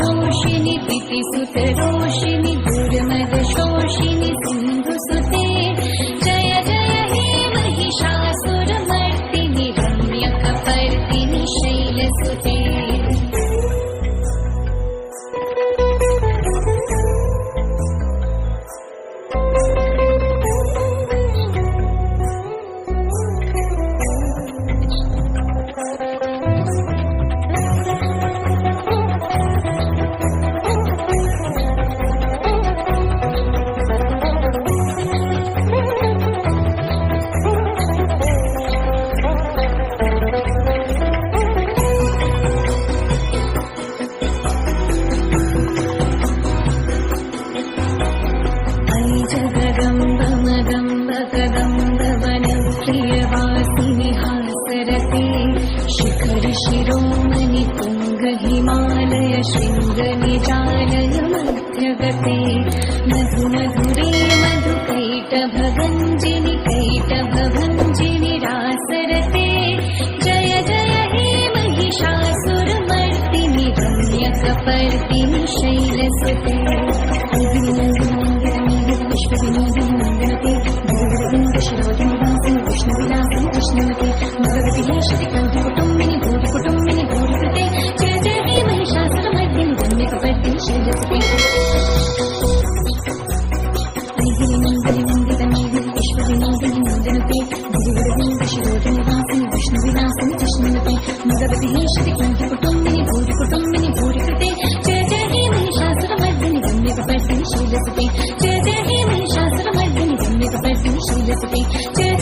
रोषिणि दितिसुतरोषिणि दुर्मदशोषिणि सिन्धुसुते जय जय हे महिषासुरमर्दिनि रम्यकपर्दिनि शैलसुते। शिरोमणि तुंग हिमालय शृंग निजालय मध्यगते मधु मधुरे मधुकैटभगञ्जिनि कैटभभञ्जिनि रासरते जय जय हे महिषासुरमर्दिनि रम्यकपर्दिनि शैलसुते। विश्वविनोदिनि भूरिवृन्द शिरोधिनिवासिनि विष्णुविलासिनि कृष्णमते भगवति श्रुतिकान्ति कुटुम्बिनि भूरि कुटुम्बिनि भूरि कृते जय जय हे महिषासुरमर्दिनि रम्यकपर्दिनि शैलसुते। विश्वविनोदिनि नन्दनते भूरिवृन्द शिरोधिनिवासिनि विष्णुविलासिनि कृष्णमते भगवति श्रुतिकान्ति कुटुम्बिनि भूरि कुटुम्बिनि भूरि कृते जय जय हे महिषासुरमर्दिनि रम्यकपर्दिनि शैलसुते जय जय हे महिषासुरमर्दिनि रम्यकपर्दिनि शैलसुते जय